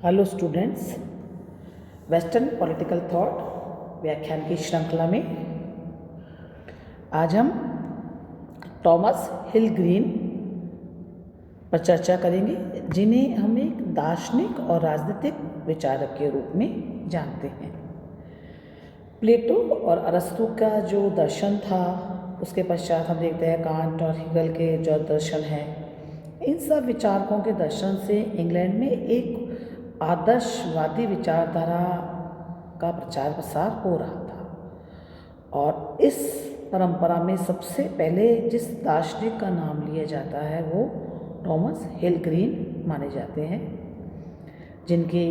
Hello students, western political thought व्याख्यान की श्रृंखला में आज हम थॉमस हिल ग्रीन पर चर्चा करेंगे, जिन्हें हम एक दार्शनिक और राजनीतिक विचारक के रूप में जानते हैं। प्लेटो और अरस्तु का जो दर्शन था, उसके पश्चात हम देखते हैं कांट और हेगल के जो दर्शन हैं, इन सब विचारकों के दर्शन से इंग्लैंड में एक आदर्शवादी विचारधारा का प्रचार प्रसार हो रहा था। और इस परंपरा में सबसे पहले जिस दार्शनिक का नाम लिया जाता है वो थॉमस हिल ग्रीन माने जाते हैं, जिनके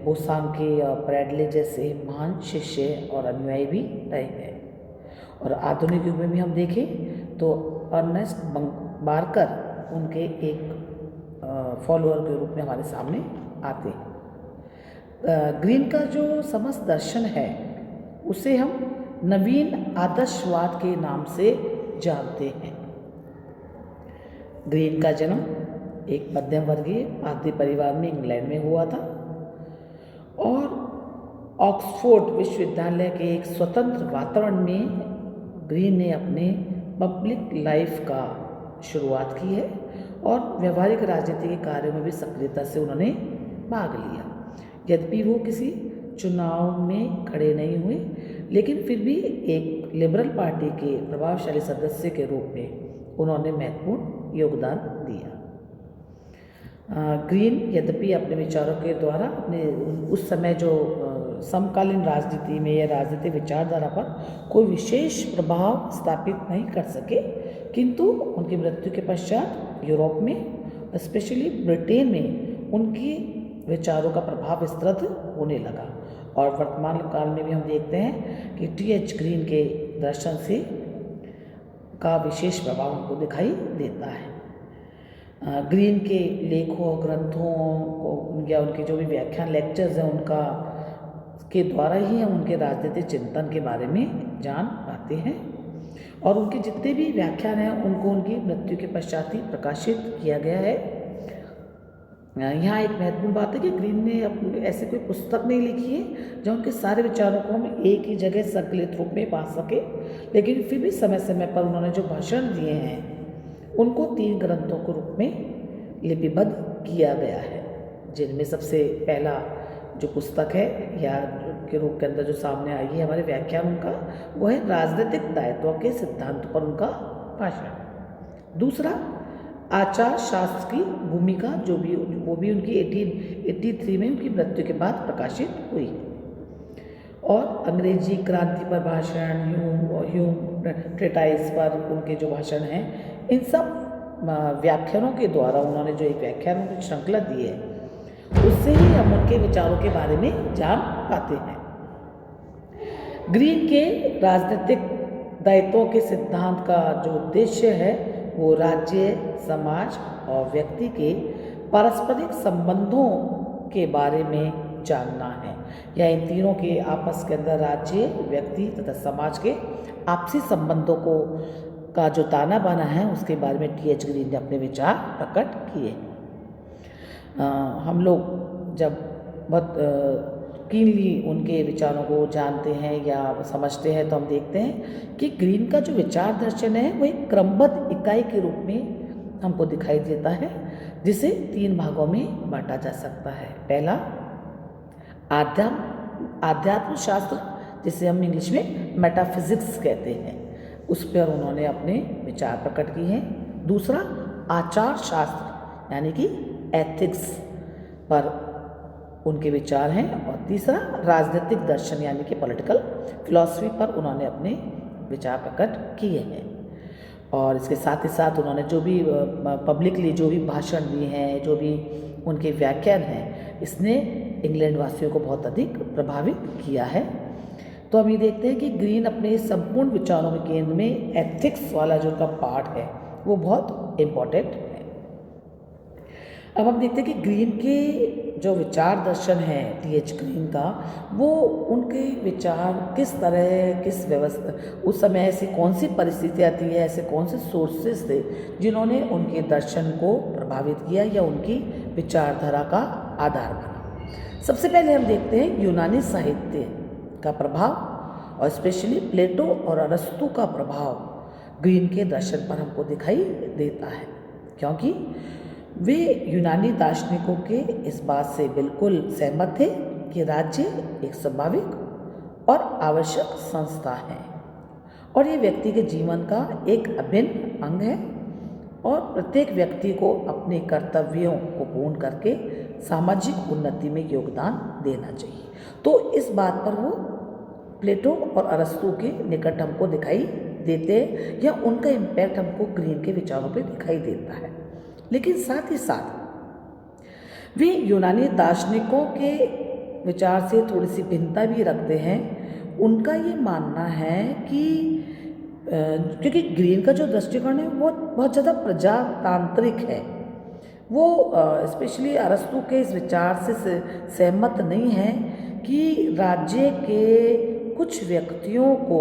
बोसांके और ब्रैडले जैसे महान शिष्य और अनुयायी भी रहे हैं। और आधुनिक युग में भी हम देखें तो अर्नेस्ट बार्कर उनके एक फॉलोअर के रूप में हमारे सामने आते हैं। ग्रीन का जो समस्त दर्शन है उसे हम नवीन आदर्शवाद के नाम से जानते हैं। ग्रीन का जन्म एक मध्यम वर्गीय पादरी परिवार में इंग्लैंड में हुआ था और ऑक्सफोर्ड विश्वविद्यालय के एक स्वतंत्र वातावरण में ग्रीन ने अपने पब्लिक लाइफ का शुरुआत की है और व्यवहारिक राजनीति के कार्यों में भी सक्रियता से उन्होंने भाग लिया। यद्यपि वो किसी चुनाव में खड़े नहीं हुए, लेकिन फिर भी एक लिबरल पार्टी के प्रभावशाली सदस्य के रूप में उन्होंने महत्वपूर्ण योगदान दिया। ग्रीन यद्यपि अपने विचारों के द्वारा अपने उस समय जो समकालीन राजनीति में या राजनीतिक विचारधारा पर कोई विशेष प्रभाव स्थापित नहीं कर सके, किंतु उनकी मृत्यु के पश्चात यूरोप में, स्पेशली ब्रिटेन में, उनकी विचारों का प्रभाव विस्तृत होने लगा। और वर्तमान काल में भी हम देखते हैं कि टी.एच. ग्रीन के दर्शन से का विशेष प्रभाव हमको दिखाई देता है। ग्रीन के लेखों, ग्रंथों को या उनके जो भी व्याख्यान लेक्चर्स हैं उनका के द्वारा ही हम उनके राजनीतिक चिंतन के बारे में जान पाते हैं। और उनके जितने भी व्याख्यान हैं उनको उनकी मृत्यु के पश्चात ही प्रकाशित किया गया है। यहाँ एक महत्वपूर्ण बात है कि ग्रीन ने अपने ऐसे कोई पुस्तक नहीं लिखी है जो उनके सारे विचारों को हम एक ही जगह संकलित रूप में पा सके, लेकिन फिर भी समय समय पर उन्होंने जो भाषण दिए हैं उनको 3 ग्रंथों के रूप में लिपिबद्ध किया गया है, जिनमें सबसे पहला जो पुस्तक है या के रूप के अंदर जो सामने आई है हमारे व्याख्यान उनका, वो है राजनीतिक दायित्व के सिद्धांत पर उनका भाषण। दूसरा आचार शास्त्र की भूमिका, वो भी उनकी 1883 में उनकी मृत्यु के बाद प्रकाशित हुई। और अंग्रेजी क्रांति पर भाषण, ह्यूम ट्रेटाइज पर उनके जो भाषण हैं, इन सब व्याख्यानों के द्वारा उन्होंने जो एक व्याख्यानों की श्रृंखला दी है उससे ही हम उनके विचारों के बारे में जान पाते हैं। ग्रीन के राजनीतिक दायित्वों के सिद्धांत का जो उद्देश्य है वो राज्य, समाज और व्यक्ति के पारस्परिक संबंधों के बारे में जानना है, या इन तीनों के आपस के अंदर राज्य, व्यक्ति तथा समाज के आपसी संबंधों को का जो ताना बाना है उसके बारे में टी.एच. ग्रीन ने अपने विचार प्रकट किए। हम लोग जब बहुत कीनली उनके विचारों को जानते हैं या समझते हैं तो हम देखते हैं कि ग्रीन का जो विचार दर्शन है वो एक क्रमबद्ध इकाई के रूप में हमको दिखाई देता है, जिसे 3 भागों में बांटा जा सकता है। पहला आध्यात्म शास्त्र, जिसे हम इंग्लिश में मेटाफिजिक्स कहते हैं, उस पर उन्होंने अपने विचार प्रकट किए हैं। दूसरा आचार शास्त्र यानी कि एथिक्स पर उनके विचार हैं। और तीसरा राजनीतिक दर्शन यानी कि पॉलिटिकल फिलॉसफी पर उन्होंने अपने विचार प्रकट किए हैं। और इसके साथ ही साथ उन्होंने जो भी पब्लिकली जो भी भाषण दिए हैं, जो भी उनके व्याख्यान हैं, इसने इंग्लैंड वासियों को बहुत अधिक प्रभावित किया है। तो हम ये देखते हैं कि ग्रीन अपने संपूर्ण विचारों के केंद्र में एथिक्स वाला जो उनका पार्ट है वो बहुत इम्पोर्टेंट है। अब हम देखते हैं कि ग्रीन के जो विचार दर्शन है टी.एच. ग्रीन का, वो उनके विचार किस तरह, किस व्यवस्था, उस समय ऐसी कौन सी परिस्थितियाँ थी, ऐसे कौन से सोर्सेस थे जिन्होंने उनके दर्शन को प्रभावित किया या उनकी विचारधारा का आधार बना। सबसे पहले हम देखते हैं यूनानी साहित्य का प्रभाव और स्पेशली प्लेटो और अरस्तु का प्रभाव ग्रीन के दर्शन पर हमको दिखाई देता है, क्योंकि वे यूनानी दार्शनिकों के इस बात से बिल्कुल सहमत थे कि राज्य एक स्वाभाविक और आवश्यक संस्था है और ये व्यक्ति के जीवन का एक अभिन्न अंग है और प्रत्येक व्यक्ति को अपने कर्तव्यों को पूर्ण करके सामाजिक उन्नति में योगदान देना चाहिए। तो इस बात पर वो प्लेटो और अरस्तु के निकट हमको दिखाई देते हैं या उनका इम्पैक्ट हमको ग्रीन के विचारों पे दिखाई देता है। लेकिन साथ ही साथ वे यूनानी दार्शनिकों के विचार से थोड़ी सी भिन्नता भी रखते हैं। उनका ये मानना है कि क्योंकि ग्रीन का जो दृष्टिकोण है वो बहुत ज़्यादा प्रजातांत्रिक है, वो स्पेशली अरस्तु के इस विचार से सहमत नहीं है कि राज्य के कुछ व्यक्तियों को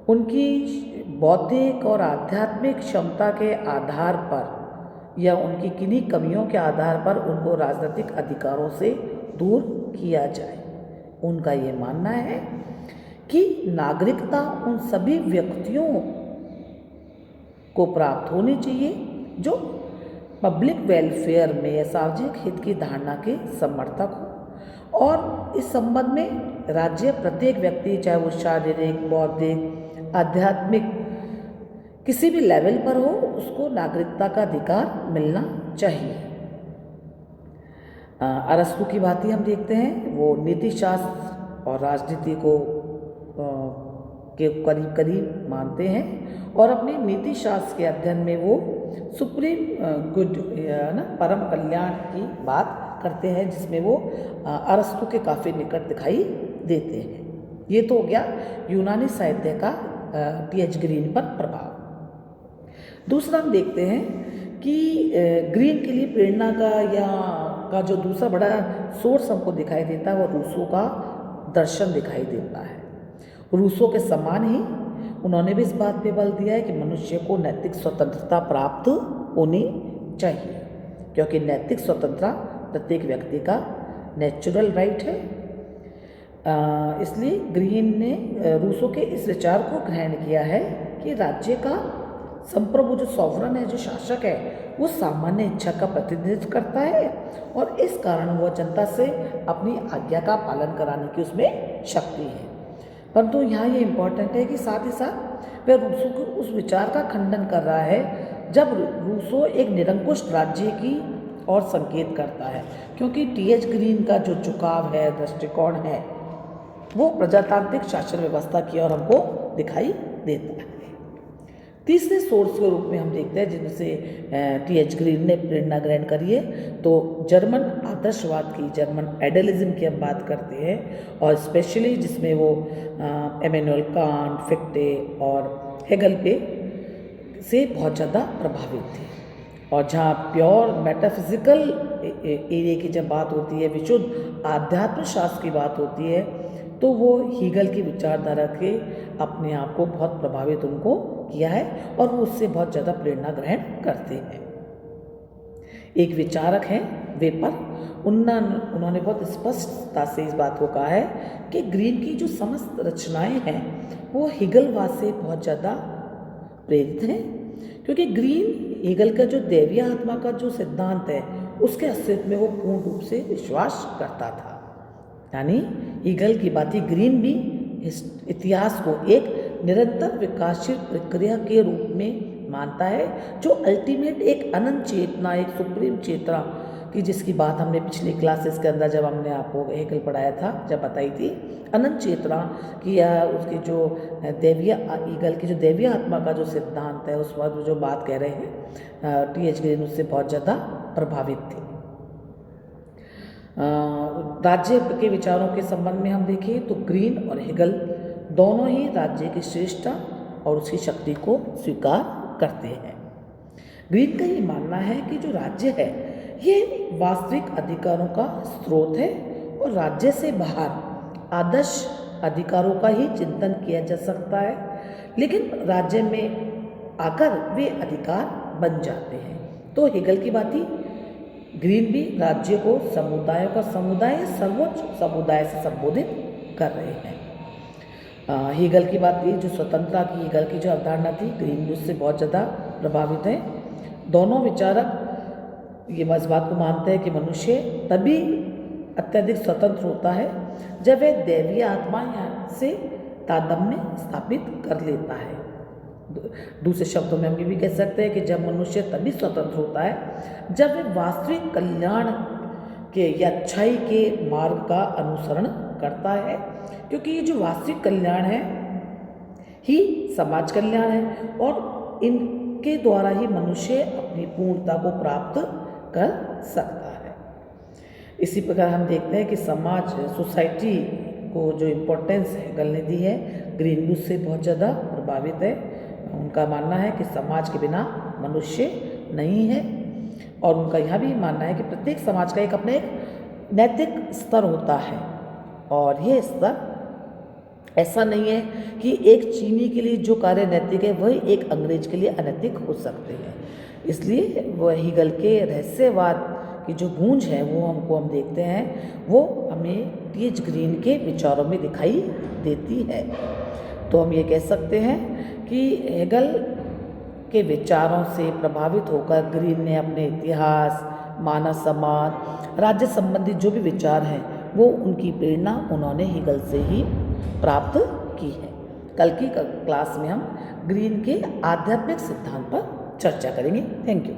उनकी बौद्धिक और आध्यात्मिक क्षमता के आधार पर या उनकी किन्हीं कमियों के आधार पर उनको राजनीतिक अधिकारों से दूर किया जाए। उनका ये मानना है कि नागरिकता उन सभी व्यक्तियों को प्राप्त होनी चाहिए जो पब्लिक वेलफेयर में या सार्वजनिक हित की धारणा के समर्थक हो और इस संबंध में राज्य प्रत्येक व्यक्ति, चाहे वो शारीरिक, बौद्धिक, आध्यात्मिक किसी भी लेवल पर हो, उसको नागरिकता का अधिकार मिलना चाहिए। अरस्तु की बात ही हम देखते हैं, वो नीति शास्त्र और राजनीति को के करीब करीब मानते हैं और अपने नीति शास्त्र के अध्ययन में वो सुप्रीम गुड ना परम कल्याण की बात करते हैं, जिसमें वो अरस्तु के काफ़ी निकट दिखाई देते हैं। ये तो हो गया यूनानी साहित्य का टी.एच. ग्रीन पर प्रभाव। दूसरा हम देखते हैं कि ग्रीन के लिए प्रेरणा का जो दूसरा बड़ा सोर्स हमको दिखाई देता है वो रूसो का दर्शन दिखाई देता है। रूसो के समान ही उन्होंने भी इस बात पे बल दिया है कि मनुष्य को नैतिक स्वतंत्रता प्राप्त होनी चाहिए, क्योंकि नैतिक स्वतंत्रता प्रत्येक व्यक्ति का नेचुरल राइट है। इसलिए ग्रीन ने रूसो के इस विचार को ग्रहण किया है कि राज्य का संप्रभु जो सॉवरन है, जो शासक है, वो सामान्य इच्छा का प्रतिनिधित्व करता है और इस कारण वह जनता से अपनी आज्ञा का पालन कराने की उसमें शक्ति है। परंतु यहाँ ये इम्पोर्टेंट है कि साथ ही साथ वह रूसो के उस विचार का खंडन कर रहा है जब रूसो एक निरंकुश राज्य की ओर संकेत करता है, क्योंकि टी.एच. ग्रीन का जो झुकाव है, दृष्टिकोण है, वो प्रजातांत्रिक शासन व्यवस्था की ओर हमको दिखाई देता है। तीसरे सोर्स के रूप में हम देखते हैं जिनसे टी.एच. ग्रीन ने प्रेरणा ग्रहण करी है, तो जर्मन आदर्शवाद की, जर्मन आइडियलिज्म की हम बात करते हैं और स्पेशली जिसमें वो इमैनुअल कांट, फिक्टे और हेगल पे से बहुत ज़्यादा प्रभावित थे। और जहाँ प्योर मेटाफिजिकल एरिया की जब बात होती है, विशुद्ध आध्यात्म शास्त्र की बात होती है, तो वो हीगल की विचारधारा के अपने आप को बहुत प्रभावित उनको किया है और वो उससे बहुत ज़्यादा प्रेरणा ग्रहण करते हैं। एक विचारक हैं वेपर, उन्होंने बहुत स्पष्टता से इस बात को कहा है कि ग्रीन की जो समस्त रचनाएं हैं वो हीगलवाद से बहुत ज़्यादा प्रेरित हैं, क्योंकि ग्रीन हीगल का जो दैवीय आत्मा का जो सिद्धांत है उसके अस्तित्व में वो पूर्ण रूप से विश्वास करता था। यानी हीगल की बात ही ग्रीन भी इतिहास को एक निरंतर विकासशील प्रक्रिया के रूप में मानता है, जो अल्टीमेट एक अनंत चेतना, एक सुप्रीम चेतना की, जिसकी बात हमने पिछली क्लासेस के अंदर जब हमने आपको हेगल पढ़ाया था, जब बताई थी अनंत चेतना की, उसकी जो दैवीय हीगल की जो दैवीय आत्मा का जो सिद्धांत है, उस पर जो बात कह रहे हैं टी.एच. ग्रीन उससे बहुत ज़्यादा प्रभावित थे। राज्य के विचारों के संबंध में हम देखें तो ग्रीन और हेगल दोनों ही राज्य की श्रेष्ठता और उसकी शक्ति को स्वीकार करते हैं। ग्रीन का ये मानना है कि जो राज्य है ये वास्तविक अधिकारों का स्रोत है और राज्य से बाहर आदर्श अधिकारों का ही चिंतन किया जा सकता है, लेकिन राज्य में आकर वे अधिकार बन जाते हैं। तो हेगल की बात ही ग्रीन भी राज्य को समुदायों का समुदाय सर्वोच्च समुदाय से संबोधित कर रहे हैं। हीगल की बात की, जो स्वतंत्रता की हीगल की जो अवधारणा थी, ग्रीन उससे बहुत ज़्यादा प्रभावित है। दोनों विचारक ये इस बात को मानते हैं कि मनुष्य तभी अत्यधिक स्वतंत्र होता है जब वह दैवीय आत्मा से तादात्म्य स्थापित कर लेता है। दूसरे शब्दों में हम ये भी कह सकते हैं कि जब मनुष्य तभी स्वतंत्र होता है जब वह वास्तविक कल्याण के या अच्छाई के मार्ग का अनुसरण करता है, क्योंकि ये जो वास्तविक कल्याण है ही समाज कल्याण है और इनके द्वारा ही मनुष्य अपनी पूर्णता को प्राप्त कर सकता है। इसी प्रकार हम देखते हैं कि समाज सोसाइटी को जो इम्पोर्टेंस है हीगल ने दी है, ग्रीन से बहुत ज़्यादा प्रभावित है। उनका मानना है कि समाज के बिना मनुष्य नहीं है और उनका यह भी मानना है कि प्रत्येक समाज का एक अपने एक नैतिक स्तर होता है और ये स्तर ऐसा नहीं है कि एक चीनी के लिए जो कार्य नैतिक है वही एक अंग्रेज के लिए अनैतिक हो सकते हैं। इसलिए वह हीगल के रहस्यवाद की जो गूंज है वो हम देखते हैं, वो हमें टी.एच. ग्रीन के विचारों में दिखाई देती है। तो हम ये कह सकते हैं कि हीगल के विचारों से प्रभावित होकर ग्रीन ने अपने इतिहास, मानव समाज, राज्य संबंधी जो भी विचार हैं वो उनकी प्रेरणा उन्होंने हीगल से ही प्राप्त की है। कल की क्लास में हम ग्रीन के आध्यात्मिक सिद्धांत पर चर्चा करेंगे। Thank you.